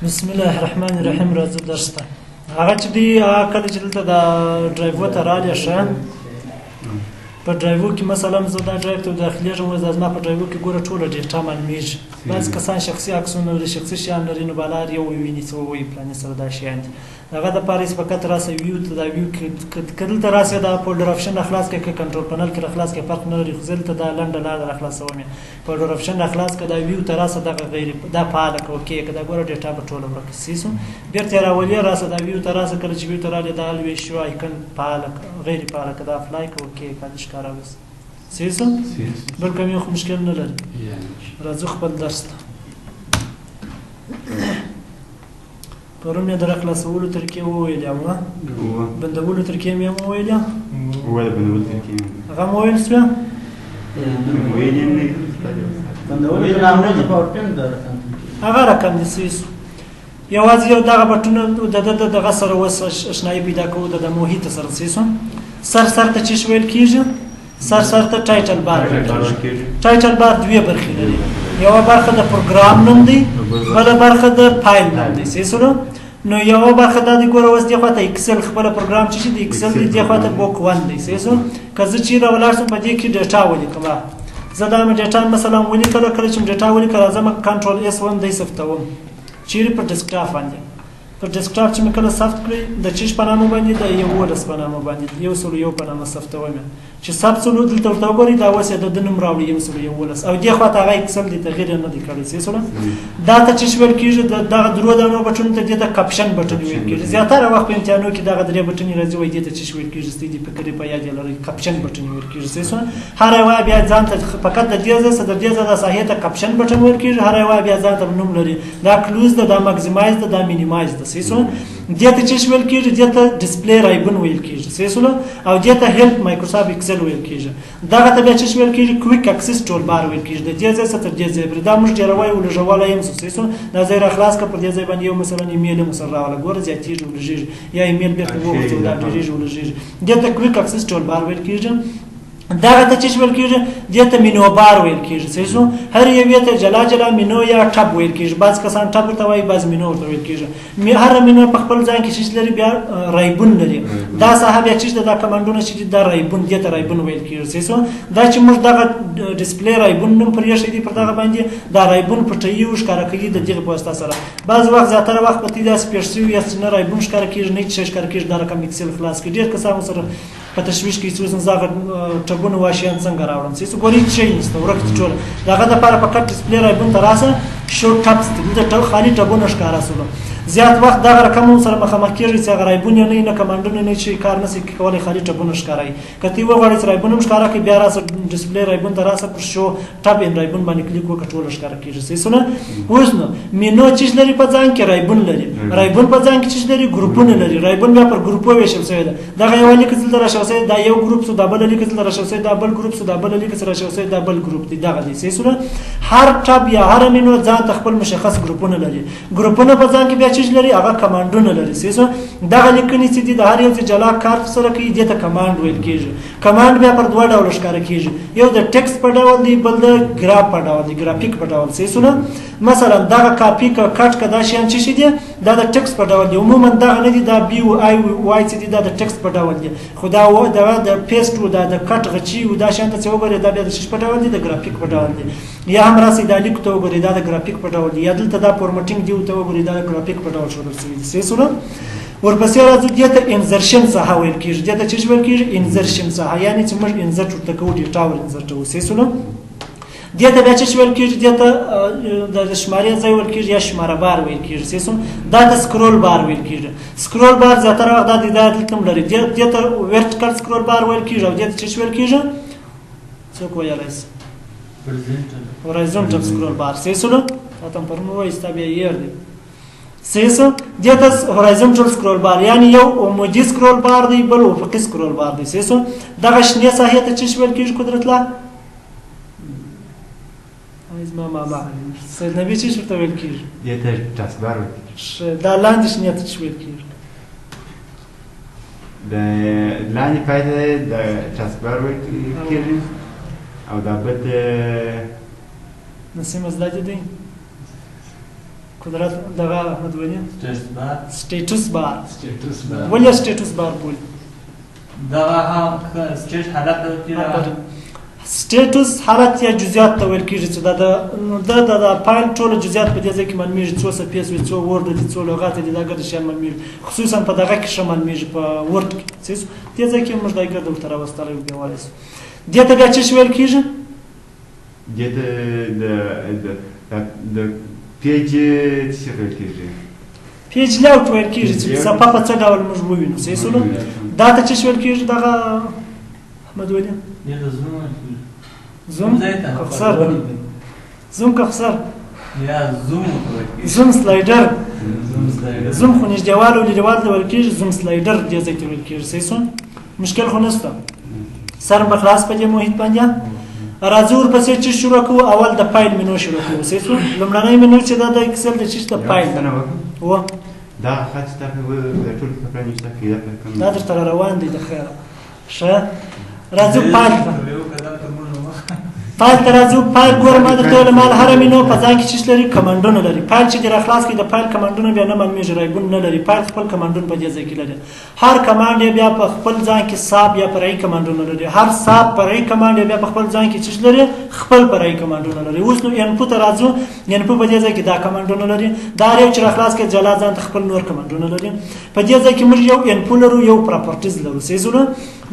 بسم الله الرحمن الرحیم. راځو درس ته. هغه چې دی کله چې دلته د ډرایو ته رالی شه په ډرایو کې مثلا زه دا ډرایو ته داخلیږم او زما په ډرایو کې ګوره ټوله ډیټا معلومیږي. بعضې کسان شخصي عکسونه لري، شخصي شیان لري، نو بالا هر یو وویني څه ووایي فلاني سره دا شیان دي. هغه دپاره یې فقط راسه ویو ته دا ویو که دلته راسې دا فولډر آپشن راخلاص کړې که کنټرول پنل کې راخلاص کړې فرق نه لري، خو زه دلته دا لنډه لاره راخلاصوم یې. فولډر آپشن راخلاص کړه، دا ویو ته راسه دغه غیر دا فعاله کړه اوکې که دا ګوره ډیټا به ټوله ورکه سیسو بېرته یې راولې راسه دا ویو ته راسه کله چې ویو ته رالې دا الوې شو آیکن فعاله غیر فعاله کړه دا افلای کړه اوکې کله ښکاره وس سیسو بل کوم یو مشکل نه لري. راځو خپل درس ته. پرون مې د راخلاصولو طریقې وویلې وه، بندولو طریقې مې هم وویلې هغه مو ویل شوه. هغه رقم دي سیسو یوازې یو دغه بټونه د دغه سره اوس اشنایي پیدا کوو د محیط سره سیسو. سر ته چې ویل کېږي سر ته ټایټل بار ټایټل بار دوه برخې لري. یوه برخه د پروګرام نوم دی، بله برخه د فایل نوم دی سیسو. نو یوه برخه دا دی ګوره اوس دې خوا ته اکسل خپله پروګرام چې د اکسل دی دې خوا ته بوک ون دی سیسو. که زه چیرې ولاړ شم په دې کې ډیټا ولیکم، زه دا مې ډیټا مثلا ولیکله، کله چې مې ډیټا ولیکله راځم کنټرول اس ون دی ثبتوم چیرې په ډیسکټاپ باندې. په ډیسکټاپ چې مې کله ثبت کړئ د چیش په نامه باندې د 11 په نامه باندې 101 په نامه ثبتوم چې ثبت شولو دلته ورته وګورئ دا اوس یې د نوم راوړي 111 او دې خوا ته هغه اکسل دی تغیر نه دی کړی سیسونه. دا ته چې ویل کېږي دغه درو دانو بټون ته دې د کپشن بټون ویل کېږي. زیاتره وخت په امتحانو کې دغه درې بټونې راځي وایي دې ته چې ویل کېږي ستې دې فکرې په یاد لري کپشن بټون ویل کېږي سیسونه. هر یو بیا ځان ته فقط د دې ځای د دې ځای د ساحې ته کپشن بټون ویل کېږي. هر یو بیا ځان ته نوم لري، دا کلوز ده، دا ماکسیمایز ده، دا مینیمایز ده سیسونه. دې ته چې ویل کېږي دې ته ډسپلی رایبن ویل کېږي سیسونه او دې ته هیلپ مایکروسافټ اکسل ویل کېږي. دغه ته بیا چې ویل کېږي کویک اکسس ټول بار ویل کېږي. د دې ځای څخه تر دې ځای پورې دا موږ ډېروی ولږولی یم سیسونه. دا ځای راخلاص کړه، پر دې ځای باندې یو مثلا ایمیل هم ورسره راوله ګوره زیاتېږي ولږېږي یا ایمیل بېرته وغورځوو دا ډېرېږي ولږېږي. دې ته کویک اکسس ټول بار ویل کېږي. دغه ته چې ویل کېږي دې ته مینو بار ویل کېږي سیسو. هر یوې ته جلا جلا مینو یا ټب ویل کېږي. بعض کسان ټب ورته وایي، بعض مینو ورته ویل کېږي. هر مینو په خپل ځای کې چې لري بیا رایبون لري. دا ساحه بیا چې دا کمانډونه چې دا رایبون دې ته رایبون ویل کېږي سیسو. دا چې موږ دغه ډسپلی رایبون نوم پرېښی دی پر دغه باندې دا رایبون پټوي او ښکاره کوي د دغه په واسطه سره. بعض وخت زیاتره وخت په دې داسې پېښ شوي یا چې نه رایبون ښکاره کېږي نه چې ښکاره کېږي دا رقم اکسل خلاص کړي. ډېر کسان سره په تشویش کې څو زغه ټبونه واشیان څنګه راوړم سیسو ګوري چې نشته ورکه ټول دغه لپاره فقط ډسپلی رایبون ته راسه شو ټپس د خالي ټبونه ښکاره سول. زیات وخت دغه رقم سره مخامخ کېږي چې هغه رایبون نه کمانډونه نه چې کار نه سي کولای خالي ټبونه ښکارای. کته وغواړي چې رایبون ښکاره کوي بیا راسه ډسپلی رایبون ته راسه پر شو ټب ان رایبون باندې کلیک وکړه ټول ښکاره کېږي سیسونه. اوس نو مینو چې لري په ځان کې رایبون لري، رایبون په ځان کې چې لري ګروپونه لري. رایبون بیا پر ګروپو ویشل شوی ده. دغه یو لیک څه در شوی دا یو ګروپ سو دا بل لیک څه در شوی دا بل ګروپ سو دا بل لیک څه در شوی دا بل ګروپ دی. دغه دي سیسونه. هر ټب یا هر مینو ځان ته خپل مشخص ګروپونه لري. ګروپونه په ځان کې بیا چې لري هغه کمانډونه لري سیسو. دغه لیکنې چې دي د هر یو جلا کار سره کوي دې ته کمانډ ویل کېږي. کمانډ بیا پر دوه ډول ښکاره کېږي، یو د ټیکسټ په ډول دی، بل د ګراف په ډول دی، ګرافیک په ډول سیسونه. مثلا دغه کاپی کا کټ کا دا شیان چې دي دا د ټیکسټ په ډول دی. عموما دغه نه دي دا بي او اي واي چې دي دا د ټیکسټ په ډول دی. خو دا د پیسټ او دا د کټ غچي او دا شیان ته څه وګورئ دا بیا د شیش په ډول دی، د ګرافیک په ډول دی. یا هم راسي دا لیک ته وګورئ دا د ګرافیک په ډول دی. یا دلته دا فورمټینګ دی ته وګورئ دا د ګرافیک په ډول شروع شوی دی سیسونه. ورپسې راځو دې ته انزرشن ساحه ویل کېږي. دې ته چې ویل کېږي انزرشن ساحه، یعنی چې موږ انزرټ ورته کوو ډیټا ور انزرټ کوو سیسونه. دې ته بیا چې ویل کېږي دې ته د شمارې ځای ویل کېږي یا شماره بار ویل کېږي سیسونه. دا د سکرول بار ویل کېږي. سکرول بار زیاتره وخت دا د هدایت کوم لري. دې ته ورټیکل سکرول بار ویل کېږي او دې ته چې ویل کېږي څوک ویلای شي هورایزونټل سکرول بار سیسونه. تاسو په نوو استابیا یې دی سیسو. دې ته هورایزونټل سکرول بار یعنی یو عمودي سکرول بار دی، بل افقي سکرول بار دی سیسو. دغه شنې ساحې ته چې ویل کېږي قدرت الله زما ماما سید نبی چې ورته ویل کېږي دې ته ټاسکبار ویل کېږي. دا لاندې شنې ته چې ویل کېږي د لاندې پای ته د ټاسکبار ویل کېږي او دا بل نسیم زده دی قدرت دغه احمد ولي سټیټس بار ولې سټیټس بار بول دغه هم سټیټ حالت دی سټیټس حالت یا جزئیات ته ویل کېږي چې د فایل ټول جزئیات په دې ځای کې معلومیږي څو سپیس وي څو ورډ دي څو لغات دي دا ګرد شیان معلومیږي خصوصا په دغه کې ښه معلومیږي په ورډ کې دې ځای کې موږ دا ګرد ورته راوستلی بیا وایو دې ته بیا څه شی ویل کېږي دې ته د پیج څه ویل کېږي پیج لیاوټ ویل کېږي چې صفحه په څه ډول موږ ووینو صحیح سولو دا ته څه ویل کېږي دغه احمد ولي زوم کفسر زوم کفسر یا زوم سلایډر زوم خو نږدېوالی او لرېوالی ته ویل کېږي زوم سلایډر دې ځای ته ویل کېږي صحیح سو مشکل خو نشته سر به خلاص په دې محیط باندې راځو ورپسې چې شروع کوو اول د فایل منو شروع کوو صحیح سو لومړنی منو چې دا د اکسل د چیز د فایل و دا خط تاسو ټول پرانیسته کیده دا درته روان دی د خیر ښه راځو فایل فایل ته راځو فایل ګورم ما درته ویل مال هره منو په ځان کې چې لري کمانډونه لري فایل چې در خلاص کړي د فایل کمانډونه بیا نه معلومیږي رایګون نه لري فایل خپل کمانډونه په دې ځای کې لري هر کمانډ بیا په خپل ځان کې ساب یا فرعي کمانډونه لري هر ساب فرعي کمانډ بیا په خپل ځان کې چې لري خپل فرعي کمانډونه لري اوس نو انپوټ راځو انپوټ په دې ځای کې دا کمانډونه لري دا یو چې خلاص کې جلا ځان خپل نور کمانډونه لري په دې ځای کې موږ یو انپوټ لرو یو پراپرټیز لرو سیزونه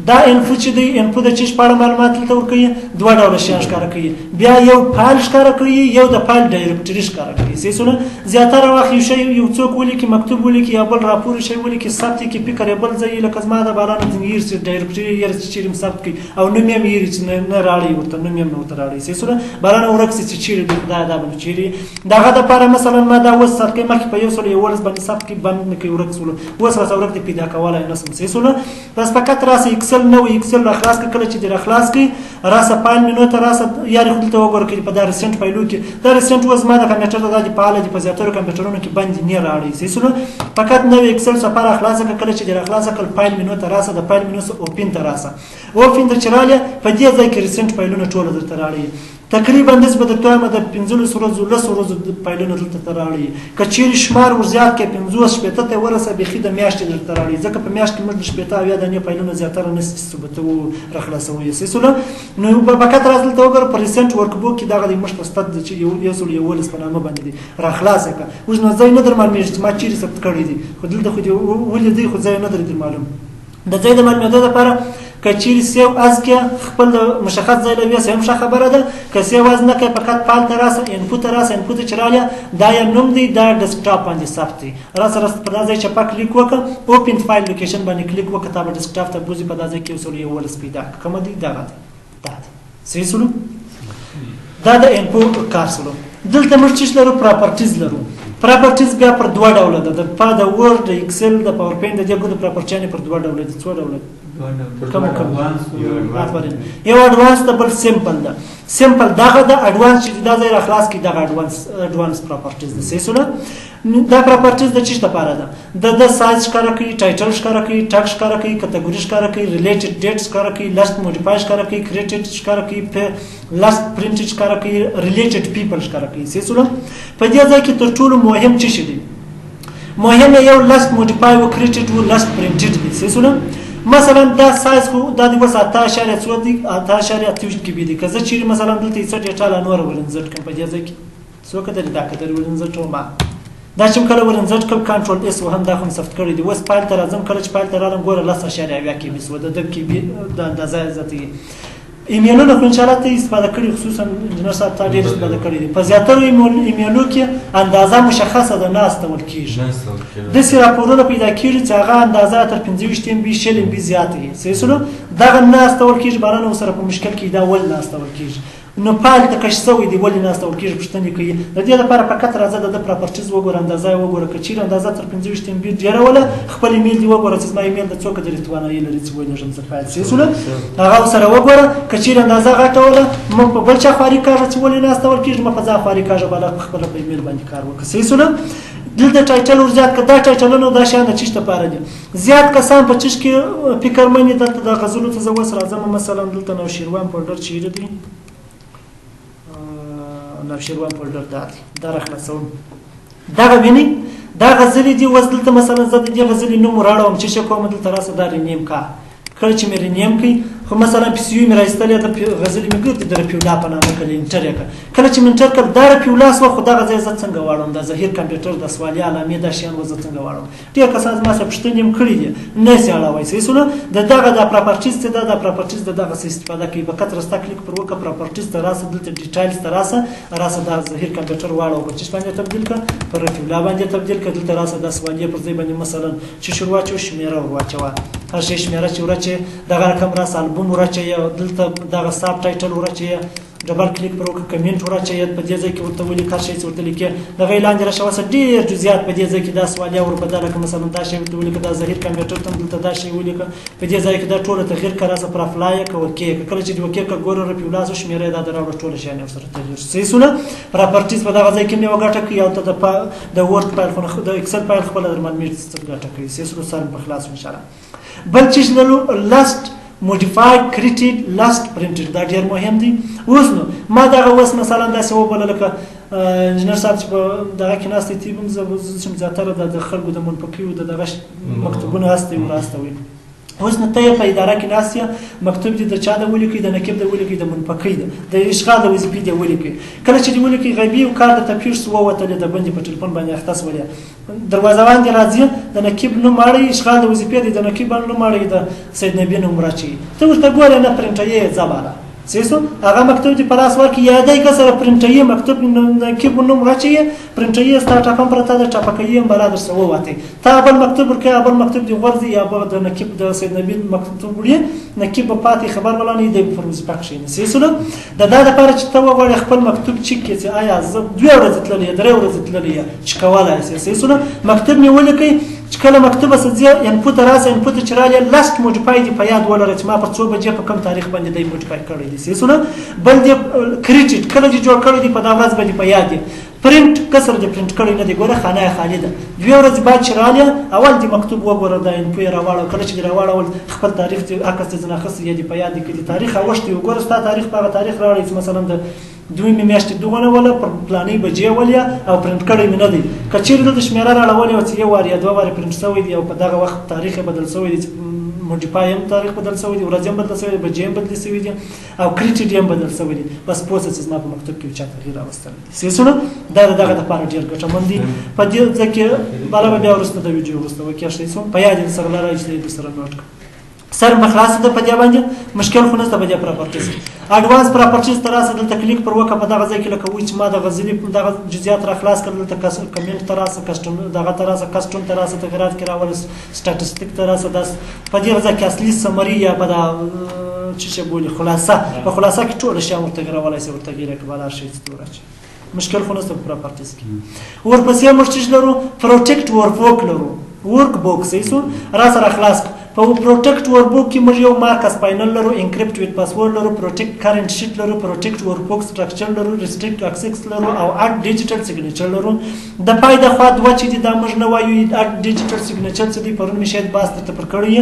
دا انپوټ چې دی انپوټ د چیز په اړه معلومات لته ورکوي دوه ډول شیان ښکاره کوي بیا یو فایل ښکاره کوي یو د فایل ډایرکټري ښکاره کوي سیسونه زیاتره وخت یو شی یو څوک ولیکي مکتوب ولیکي یا بل راپور شی ولیکي ثبت کی فکر بل ځای لکه زما د باران زنګیر چې ډایرکټري یې چې ثبت کوي او نوم یې یې چې نه راړي ورته نوم یې نه ورته راړي سیسونه باران ورکسي چې چیرې دا بل چیرې دغه د لپاره مثلا ما دا وس سر کې مخ په یو سره یو ورس باندې ثبت کې باندې کوي ورکسول وس راځه ورک دی پیدا کولای نه سم سیسونه بس فقط راسه اکسل نو اکسل را خلاص کله چې در خلاص کی راسه فایل منو ته راسه یاري خپل ته وګور کې په دا ریسنت فایلو کې دا ریسنت وز ما د کمپیوټر د فعال دي په زیاتره کمپیوټرونو کې باندې نه راړي سیسونه فقط نو اکسل سفر خلاص کله چې در خلاص کله فایل منو ته راسه د فایل منو اوپن ته راسه اوپن ته چراله په دې ځای کې ریسنت فایلونه ټول درته راړي تقریبا نسبت د توامه د 15 ورځو لس ورځو د فایلونو درته راړي کچیر شمار ورزيات کې 15 شپته ته ورسه بخي د میاشتې درته راړي ځکه په میاشت کې موږ شپته یا د نه فایلونو زیاتره نس ثبتو رخلاصوي سیسونه نو په فقط راځل ته وګور پر ریسنت ورک بوک کې دغه د مشتستد چې یو سل یو ولس په نامه باندې دي راخلاصه کا اوس نو ځای نه در معلومه چې ما چیرې ثبت کړی دي خو دلته خو ولې دی خو ځای نه در معلوم د ځای د معلوماتو لپاره کچیر سیو از کې خپل مشخص ځای لوي سم ښه خبره ده که سیو از نه کې فقط فایل ته راسه انپوټ راسه انپوټ چراله دا یو نوم دی دا ډیسکټاپ باندې ثبت دی راسه په دا ځای چې پاک کلیک وکړه اوپن فایل لوکیشن باندې کلیک وکړه تا به ډیسکټاپ ته بوزي په دا ځای کې وسول یو ولس پیدا کوم دی دا صحیح سلو دا د انپوټ کار سلو دلته موږ چې لرو پراپرټیز لرو پراپرټیز بیا پر دوه ډول ده د ورډ اکسل د پاور پوینټ د دغه پراپرټیانه پر دوه ډول دي څو ډول کوم یو اډوانس ته بل سمپل ده سمپل دغه د اډوانس چې دا ځای خلاص کی دغه اډوانس پراپرټیز ده سیسونه دا پراپرټیز د چی لپاره ده د سایز ښکاره کوي ټایټل ښکاره کوي ټاګ ښکاره کوي کټګوري ښکاره کوي ریلیټډ ډیټ ښکاره کوي لاست موډیفای ښکاره کوي کریټډ ښکاره کوي لاست پرینټډ ښکاره کوي ریلیټډ پیپل ښکاره کوي سیسونه په دې ځای کې تر ټولو مهم څه شي دی مهم یو لاست موډیفای او کریټډ او لاست پرینټډ دي سیسونه مثلا دا سایز خو دا د وسه 18.4 دی 18.8 کې بي دي که زه چیرې مثلا دلته څه ډیټا لا نور ورنځټ کوم په دې ځای کې څو کده دا کده ورنځټ ما دا چې کله ورنځټ کوم کنټرول اس وهم دا خو سفت کړی دی وس فایل ته راځم کله چې فایل ته راځم ګوره 10.8 کې بي سو د کې بي دا ځای ذاتي ایمیلونو خو ان شاء الله ته استفاده کړي خصوصا انجنیر صاحب ته ډېر استفاده کړي دي په زیاتره ایمیلو کې اندازه مشخصه ده نه استول کیږي د سي راپورونه پیدا کیږي چې هغه اندازه تر 15 ام بي شل ام بي زیات دي سیسونه دغه نه استول کیږي بارانه سره په مشکل کې دا ول نه استول کیږي نو فایل ته کش سوی دی ولې نه استول کیږي پښتنې کوي د دې لپاره فقط راځه د پراپرټیز وګور اندازه وګوره کچیر اندازه تر 15 ام بي ډیره ولا خپل ایمیل دی وګوره چې ما ایمیل د څوک د ریټوانه یې لري چې وایي نشم فایل سیسونه هغه سره وګوره کچیر اندازه غټه ولا مو په بل چا خاري کاږي چې ولې نه استول کیږي ما په ځا خاري کاږي بل خپل په ایمیل باندې کار وکړي سیسونه دلته ټایټل ورزیات کړه دا ټایټلونو دا شان د چشته پاره دي زیات کسان په چش کې فکر مې دلته د غزلو ته زو سره اعظم مثلا دلته نو شیروان پاوډر چیرې دي نوشیروان فولډر دا راخلاصوم دغه ویني دا غزلې دي اوس دلته مثلا زه د دې غزلې نوم راړوم چې څه کوم دلته راسه دا رینیم کا کله چې مې رینیم کړي خو مثلا پی سی یو مې راایستلې د غزلې مې ګرځي د رپیولا په نامه کړې انټر یې کړ کله چې مې انټر کړ دا رپیولا سو خو دغه ځای زه څنګه واړم د ظهیر کمپیوټر د سوالي علامې دا شیان زه څنګه واړم ډېر کسان زما سره پوښتنې هم کړي دي نه سي اړوي سیسونه دغه د پراپرټیز ته د پراپرټیز دغه استفاده کوي په کتر ستا کلیک پر وکړه پراپرټیز ته راسه دلته ډیټیلز ته راسه د ظهیر کمپیوټر واړو په چې باندې تبدیل کړ پر رپیولا باندې تبدیل کړ دلته راسه د سوالي پر ځای باندې مثلا چې شروع چو شمیره ورواچوه هر شي شمیره چې ورچې دغه رقم راس البوم ورچې دلته دغه ساب ټایټل ورچې ډبل کلیک پر وکړه کمنټ ورچې په دې ځای کې ورته ولي کار شي ورته لیکي دغه اعلان جره شوسه ډیر جزئیات په دې ځای کې دا سوالیا ور بدل کړه مثلا دا شی ورته ولي دا ظاهر کمپیوټر ته دلته دا شی ولي په دې ځای کې دا ټول تغییر کړه سره پر افلای کوي کله چې وکړه ګورو رپیولاس شمیره دا دراوړ ټول شي نه سره تغییر سیسونه پراپرټیز په دغه ځای کې مې وګټه کوي او ته د ورډ فایل خو د ایکسل فایل خپل درمن میټ څخه ګټه کوي سیسونه سره په خلاص ان شاء الله بل چې نو لاست modified created last printed دا ډیر مهم دي اوس نو ما دا اوس مثلا دا څه وبل لکه انجنیر صاحب چې دغه کې ناستې تیبم زم زیاتره د خلکو د منفقیو دغه مکتوبونه هسته ورستوي اوس نو ته په اداره کې ناستیا مکتوب دي د چا د ولیکي د نکیب د ولیکي د منفقي د اشغال د وظیفې د ولیکي کله چې د ولیکي غیبي او کار د تفیر سو وته د باندې په ټلیفون باندې اختص ولیا دروازه باندې راځي د نکیب نو ماړي اشغال د وظیفې د نکیب نو ماړي د سید نبی نو مرچی ته ورته ګوره نه پرنټي زباله سیسو هغه مکتوب دی پلاس ورکی یادای کسره پرنټي مکتوب نکیب نو مرچی پرنټي سٹارټ اپ پرته د ټاپکې برابر سو وته تا بل مکتوب ورکه بل مکتوب دی ورزي یا بل د نکیب د سید نبی مکتوب وړي نکیب په پاتې خبر ولانی د فرمز پکښې نه سیسو د دا لپاره چې ته وغواړې خپل مکتوب چیک کړي آیا زه 2 ورځې تللې 3 ورځې تللې چې کولای سیسو مکتوب مې ولیکي چې کله مکتوب سځي انپوت راځي انپوت چراله لاست موډیفاید په یاد ولر چې ما په 2 بجې په کم تاریخ باندې د موډیفای کړی دي سیسونه بل دې کریډټ کله چې جوړ کړی دی په دا ورځ باندې په یاد دي پرنٹ کسر دې پرنٹ کړی نه دی ګوره خانه خالده 2 ورځې بعد چراله اول دې مکتوب وګوره دا انپو راوړل کله چې راوړل خپل تاریخ دې عکس ځنه خاص یې په یاد کې تاریخ اوښتي وګوره ستا تاریخ په تاریخ راوړل مثلا د دوی میاشتې دغه ولا پر پلانې بجې ولیا او پرنٹ کړی مې نه دی کچېر د شمیره راولې او چې یو وار یا دوه وار پرنٹ شوی دی او په دغه وخت تاریخ بدل شوی دی موډیفای هم تاریخ بدل شوی دی ورځ هم بدل شوی دی بجې هم بدل شوی دی او کریټیډ هم بدل شوی دی بس پروسس ما په مکتوب کې چا تغییر راوستل دي سیسونه دا دغه د پاره ډیر ګټمن دي په دې ځکه بالا بیا ورسته د ویډیو ورسته وکړئ شي په یاد سره لاره چې د سره نوٹ سر مخلاص د پدې باندې مشکل خو نشته پدې پراپرټیز اډوانس پراپرټیز تر اسه دلته کلیک پر وکړه په دغه ځای کې لکه وای چې ما د غزلې دغه جزئیات را خلاص کړل ته کمنټ تر اسه کسټم دغه تر اسه کسټم تر اسه تغیرات کې راول سټاتستیک تر اسه د پدې ځای کې اصلي سمری یا په دا چې بولی خلاصه په خلاصه کې ټول شی ورته غوړولای سي ورته غیره کباله شي ستورچ مشکل خو نشته پراپرټیز کې ورپسې مرچ لرو پروټیکټ ورک لرو ورک بوکس ایسو را سره خلاص په پروټیکټ وربوک کې موږ یو مارکس پاینل لرو انکریپټ وذ پاسورډ لرو پروټیکټ کرنٹ شیټ لرو پروټیکټ وربوک سټرکچر لرو ریستریکټ اکسس لرو او اډ ډیجیټل سیګنیچر لرو د پای د خوا دوه چې د موږ نه وایو اډ ډیجیټل سیګنیچر څه دی پرون مې شاید باس ته پر کړی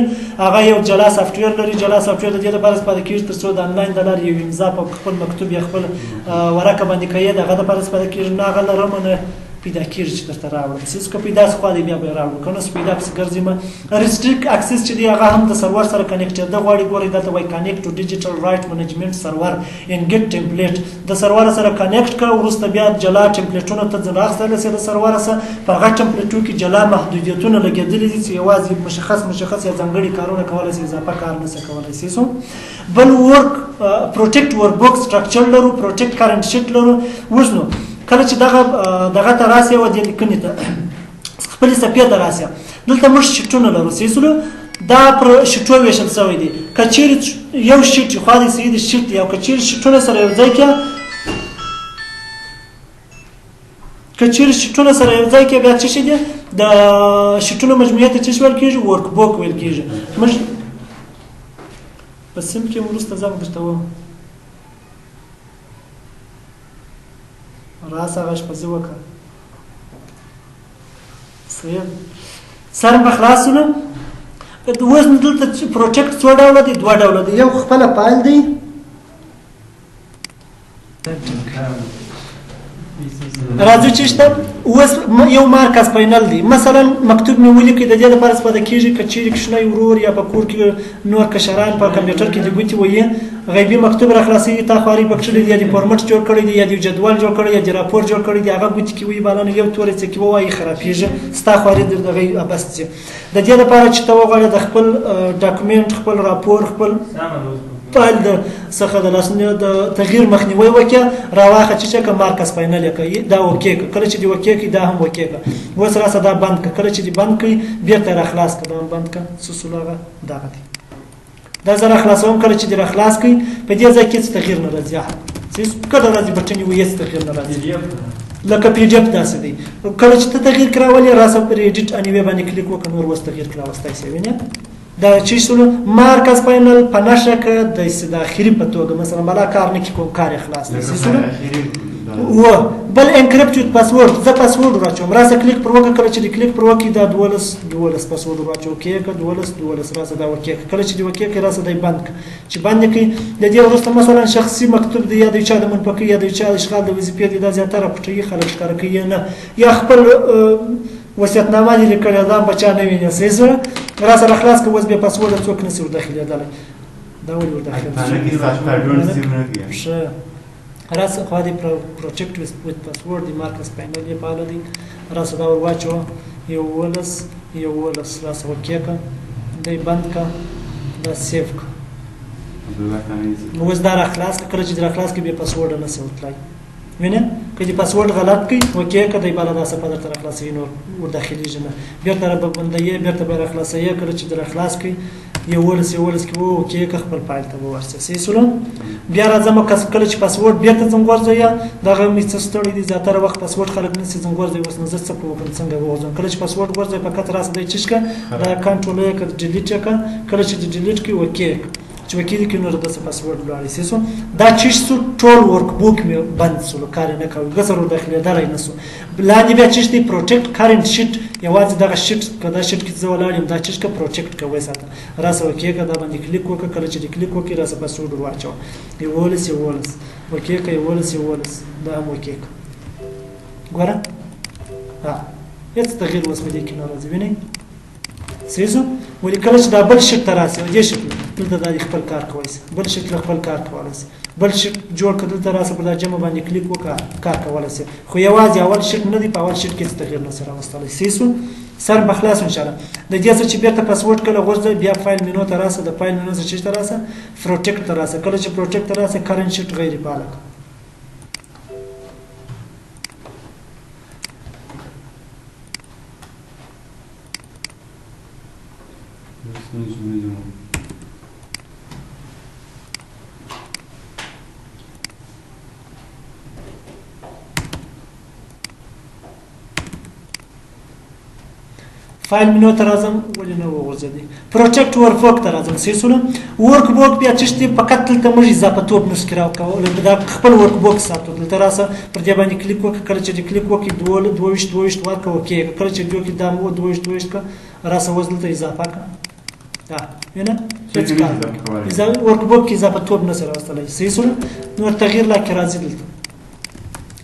هغه یو جلا سافټویر لري جلا سافټویر د دې لپاره سپاره کیږي تر څو د انلاین د لارې یو امضا په خپل مکتوب یا خپل ورقه باندې کوي دغه د لپاره سپاره کیږي نه غلره منه پیدا کیږي چې درته راوړم سیس کو پیدا خو دې بیا به راوړم کنه پیدا پس ګرځي ما ریستریکټ اکسس چې دی هغه هم د سرور سره کنیکټ دی غواړي ګوري دلته وای کنیکټ ټو ډیجیټل رائټ منیجمنت سرور ان ګیټ ټمپلیټ د سرور سره کنیکټ کا ورسته بیا جلا ټمپلیټونه ته ځناخته لسه د سرور سره په هغه ټمپلیټو کې جلا محدودیتونه لګیدلې دي چې یوازې مشخص یا ځانګړي کارونه کولای شي اضافه کار نه څه کولای شي سو بل ورک پروټیکټ ورک بوک سټرکچر لرو پروټیکټ کرنٹ شیټ لرو وښنو کله چې دغه تراسه و د لیکنې ته خپل صفحه تراسه دلته موږ شټونه لرو سیسلو دا پر شټو ویشل شوی دی کچیر یو شټ خو دې سید شټ یو کچیر شټونه سره یو ځای کې کچیر شټونه سره یو ځای کې بیا څه شي دی د شټونو مجموعه ته څه ویل کیږي ورک بوک ویل کیږي موږ په سم کې ورسته ځم درته و راسه غش په زو وکړه صحیح سر په خلاصونه د وزن دلته پروټیکټ څو ډول دي دوه ډول دي یو خپل فایل دی راځو چې شته اوس یو مارکس پینل دی مثلا مکتوب مې ولیکي د دې لپاره استفاده کیږي که چیرې کوچنی ورور یا په کور کې نور کشران په کمپیوټر کې د ګوتې وایي غیبي مکتوب را خلاصوي تا خواري بکشلي دي یا د فورمټ جوړ کړی دی یا د جدول جوړ کړی یا د راپور جوړ کړی دی هغه ګوتې کې وایي بالانه یو تورې څه کې وایي خرابېږي ستا خواري د دغه بس دي د دې لپاره چې ته وغواړې د خپل ډاکومنټ خپل راپور خپل فایل د څخه د لاسنیو د تغییر مخنیوي وکړه راواخه چې که مارکس فاینل یې دا وکې کله چې دی وکې دا هم وکې اوس راسه دا بند کړه کله چې دی بند کړي بیرته را خلاص کړه دا بند کړه سوسولاغه دغه دی دا زره خلاصوم کله چې دی را خلاص کړي په دې ځای کې څه تغییر نه راځي څه کله راځي بټنی وې څه تغییر نه راځي لکه پی ډی اف داسې دی کله چې ته تغییر کراولې راسه پر ایډیټ انیوي باندې کلیک وکړه نور وس تغییر کراوستای شي وینې دا چې شنو مارکس فاینل په نشه کې د اخیری په توګه مثلا بلا کار نه کوم کار خلاص دي شنو و بل انکریپټډ پاسورډ زه پاسورډ راچوم راسه کلیک پر وکړه کله چې کلیک پر وکړي دا 12 پاسورډ راچو کې 12 راسه دا وکړه کله چې دی وکړه راسه دی بند چې باندې کې د دې وروسته مثلا شخصي مکتوب دی یا د چا د منفقي یا د چا اشغال د وظیفې دی دا زیاتره پټي خلک ښکار کوي نه یا خپل وصیتنامه دې لیکل دا بچا نه ویني سیسه راسه خلاص که وز به پاسورد څوک نسی ور داخلي داله دا ول ور داخلي شه راسه خو دې پروجیکټ وذ پاسورد دی مارکس پینل یې پاله دی راسه دا ور واچو یو ولس راسه وکیکا دې بند کا دا سیف کا وز دا خلاص کله چې دا خلاص کې به پاسورد نه سي وتلای وینه کله پاسورد غلط کړي وکې کده بالا دا صفه در خلاصي نور ور داخلي جنه بیا تر به بندې بیا تر خلاصي کړي چې در خلاص کړي یو ولس کې وو کې خپل فایل ته ورسې سې سولو بیا راځم کله چې پاسورد بیا ته څنګه ورځي دا غو می ستړي دي زیاتره وخت پاسورد خلک نه څنګه ورځي وس نظر څه کوم څنګه ورځم کله چې پاسورد ورځي فقط راس دی چشکه دا کنټرول یې کړ ډیلیټ کله چې ډیلیټ کې وکې چې وکیل کې نور د پاسورد لاري سیسو دا چې ټول ورک بوک می بند سول کار نه کوي غسر داخلي دلای نه سو لاندې بیا چې دی پروټیکټ کارنت شیټ یوازې دا شیټ کدا شیټ کې زولاریم دا چې کا پروټیکټ کوي ساته راسه وکیګه دا باندې کلیک وکړه کله چې کلیک وکړي راسه پاسورد ورواچو یو ولس وکیګه یو ولس دا هم وکیګه ګوره ها هیڅ تغییر وس مې کې نه راځي ویني سیسو ولې کله چې دا بل شیټ تراسه دې شیټ دلته د خپل کار کوي بل شیټ خپل کار کوي بل شیټ جوړ کړل تراسه پر د جمع باندې کلیک وکړه کار کولای شي خو یوازې اول شیټ نه دی په اول شیټ کې تغییر نه سره واستل سیسو سر بخلاص ان شاء الله د دې څه چې بیرته پاسورد کله غوښته بیا فایل مینو تراسه د فایل مینو چې تراسه پروټیکټ تراسه کله چې پروټیکټ تراسه کرنٹ شیټ غیر پالک فایل مینو ته راځم ولې نه وغورځېدی پروجیکټ ورک بوک ته راځم سیسونه ورک بوک بیا چې فقط دلته موږ اضافه توپ نسخه راوکړو دا خپل ورک بوک ساتو دلته راسه پر دې باندې کلیک وکړه کله چې کلیک وکړي 22 ورکو اوکې کله چې دوی کې دا مو 22 کا راسه وزن ته اضافه کا دا ینه اضافه ورک بوک کې اضافه توپ نه سره واستلای سیسونه نو تغییر لا کې راځي دلته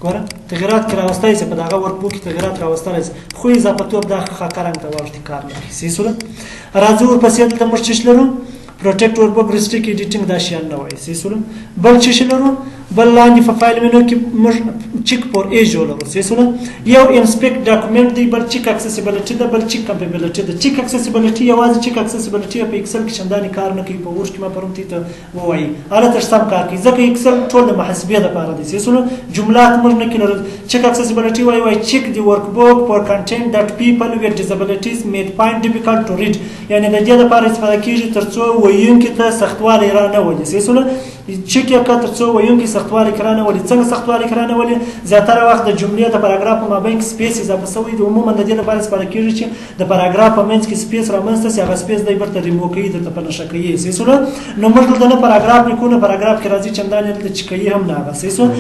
ګوره تغیرات کرا واستای چې په دغه ورک بوک تغیرات راوستل خو اضافه توپ د خاکرنګ ته ورته کار نه سیسونه راځو ورپسې ته موږ چې لرو پروټیکټ ورک بوک ریسټریکټ ایډیټینګ دا شیان نه وایي سیسونه بل چې لرو بل لاندې په فایل مینو کې موږ چیک فور ایج ولرو سیسونه یو انسپیکټ ډاکومنٹ دی بل چیک اکسسیبিলিټی دا بل چیک کمپیبিলিټی دا چیک اکسسیبিলিټی یوازې چیک اکسسیبিলিټی په ایکسل کې چنداني کار نه کوي په ورش کې ما پرمتي ته وایي اله تر سم کار کوي ځکه ایکسل ټول د محاسبې لپاره دی سیسونه جملات موږ نه کینو چیک اکسسیبিলিټی وایي چیک دی ورک بوک فور کنټینټ دټ پیپل وذ ډیسابیلیټیز میډ فایند ډیفیکلټ ټو ریډ یعنی د دې لپاره استفاده کیږي ترڅو وایونکي ته سختوالی را نه ولي سیسونه چیک یې کړه ترڅو وایونکي سختوالی کرانه ولي څنګه سختوالی کرانه ولي زیاتره وخت د جملې د پاراګراف په مابین کې سپیس اضافه شوی دی عموما د دې لپاره استفاده کیږي چې د پاراګراف په منځ کې سپیس رامنځته شي هغه سپیس د برته ریموو کوي د په نشه کوي سیسونه نو موږ دلته نه پاراګراف لیکو نه پاراګراف کې راځي چندانې د چکایي هم نه سیسو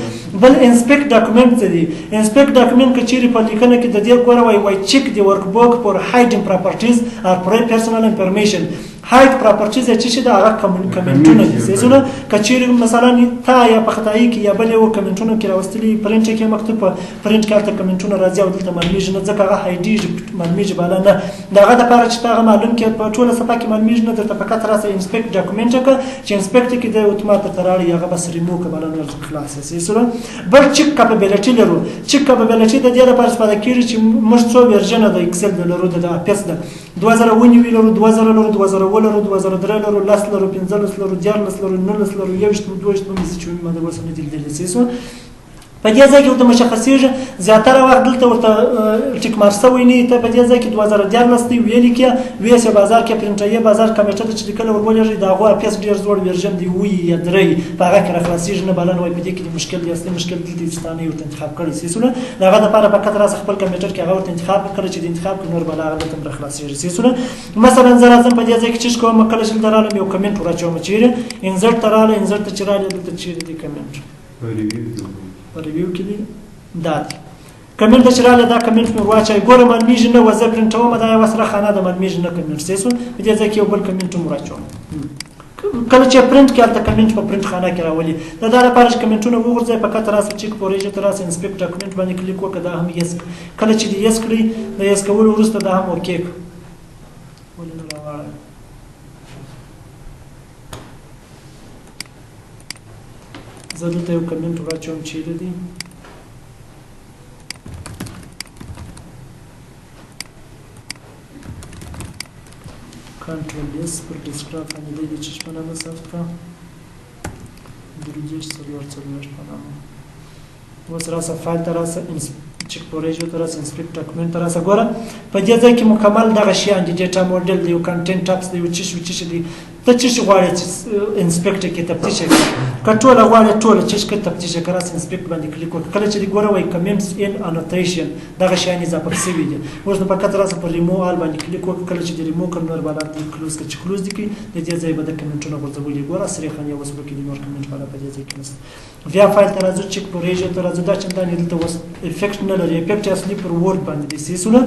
بل انسپیکټ ډاکومنٹ دی انسپیکټ ډاکومنٹ کې چیرې په لیکنه کې د دې ګوره وای چیک دی ورک بوک فور هایډینګ پراپرټیز اور پرسونل انفارمیشن هایت پراپرټیز چې شي دا هغه کمنټونه دي سیسونه کچیر مثلا تا یا په خدای کې یا بل یو کمنټونه کې راوستلي پرنټ کې مکتوب پرنټ کارت کمنټونه راځي او دلته معلومیږي نه ځکه هغه هایډي معلومیږي بالا نه داغه د لپاره چې هغه معلوم کې په ټوله صفحه کې معلومیږي نه درته فقط راسه انسپکټ ډاکومنټ چې انسپکټ کې د اتومات تراړي هغه بس ریموو کباله نه خلاص سیسونه بل چک کیپابیلیټي لرو چک کیپابیلیټي د دې لپاره استفاده کیږي چې موږ څو ورژن د ایکسل لرو د اپس د 2009 لرو 2000 لرو 2000 لرو 2003 لرو 10 لرو 15 لرو 14 لرو 19 لرو 21 22 چې موږ د وسنه دي سیسو په دې ځای کې ورته مشخصېږي زیاتره وخت دلته ورته ټیک مارک شوی نه ته په دې ځای کې 2014 دی ویل کې ویسه بازار کې پرنټي بازار کمیټه چې لیکل ورولېږي دا غو اپس ډیر زوړ ورژن دی وی یا درې په هغه کې راخلاصېږي نه بلنه وای په دې کې مشکل دی اصلي مشکل دلته ستانه یو انتخاب کړی سیسونه داغه لپاره فقط راس خپل کمیټر کې هغه انتخاب کړی چې د انتخاب کې نور بلا هغه ته راخلاصېږي سیسونه مثلا زه راځم په دې ځای کې چې کوم کله چې درالم یو کمنټ راچوم چیرې انزرت تراله انزرت چراله دلته چیرې دی کمنټ ریویو کې دی دا کمنټ چې رااله دا کمنټ مې واچای ګوره معلومیږي نه وزه پرنټوم دا یوه سره خانه د معلومیږي نه کمنټ سیسو په دې ځای کې یو بل کمنټ هم راچوم کله چې پرنټ کې هلته کمنټ په پرنټ خانه کې راولي د دا لپاره چې کمنټونه وغورځوئ فقط راسه چیک پوریجه ته راسه انسپکټ ډاکومنټ باندې کلیک وکړه دا هم یس کله چې دې یس کړئ د یس کولو وروسته دا هم اوکې ولې نه راواړی زه دلته یو کمنټ راچوم چیرې دی کنټرول اس پر ډیسکټاپ باندې د چش په نامه ثبت کړه درجه څلور په نامه اوس راسه فایل ته راسه چک پوریجو ته راسه انسپکټ ډاکومنټ ته راسه ګوره په دې ځای کې مکمل دغه شیان دي ډیټا موډل دی او کنټینټ ټاپس دی او چش دی ته چې غواړې چې انسپکټ کې تفتیش وکړي که ټوله غواړې ټوله چې کې تفتیش وکړه راسه انسپکټ باندې کلیک وکړه کله چې ګوره وایي کمنټس ان انوټیشن دغه شیان اضافه شوي دي اوس نو فقط راسه پر ریمو آل باندې کلیک وکړه کله چې د ریمو کړ نور بالا د کلوز کې چې کلوز دي کې د دې ځای به د کمنټونو غورځولي ګوره سریع خان یو وسبه کې د نور کمنټ بالا په دې ځای کې نشته بیا فایل ته راځو چک پوریجو ته راځو دا چندانې دلته اوس افیکټ نه لري افیکټ اصلي پر ورډ باندې دي سیسونه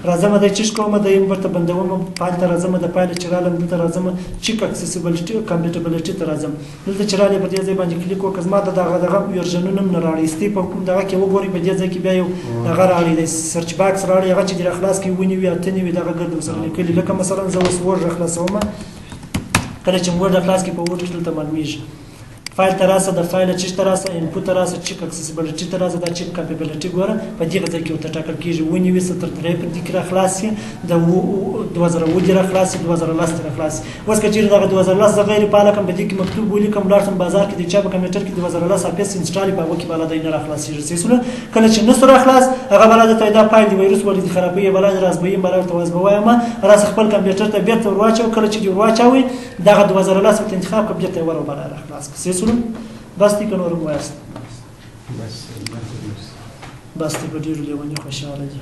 راځم د چش کومه د یم ورته بندوم فایل ته راځم د فایل چې رالم دلته راځم چک اکسیسیبلټي کمپیټیبلټي ته راځم دلته چې رالې په دې ځای باندې کلیک وکړم زما دغه ورژنونه نه راړي استي په کوم دغه کې وګورئ په دې ځای کې بیا یو دغه راړي د سرچ باکس راړي هغه چې د خلاص کې ونی وي اتنی وي دغه ګرد وسره لیکلي لکه مثلا زه اوس ورډ خلاصوم کله چې ورډ خلاص کې په ورډ کې دلته معلومیږي فایل ته راسه د فایل چې ته راسه انپوټ ته راسه چک اکسیسیبلټي ته راسه دا چک کیپابیلیټي ګوره په دې ځای کې ورته ټاکل کېږي ونی وي ستر درې پر دې کې راخلاص شي د 2010 راخلاص 2010 راخلاص اوس که چیرې دغه 2010 غیر فعال کوم په دې کې مکتوب ولیکم لاړم بازار کې د چا په کمپیوټر کې 2010 اپس انسټال په هغه کې بالا د نه راخلاص شي رسېسونه کله چې نسو راخلاص هغه بالا د دا فایل دی وایروس ولې د خرابې بالا راسبې بالا ته وځبوایم راس خپل کمپیوټر ته بیرته ورواچو کله چې ورواچوي دغه 2010 ته انتخاب کوم بیرته ور بالا راخلاص رسېسونه بس دې کنور مو است بس دې په ډیرو لیونی خوشاله دي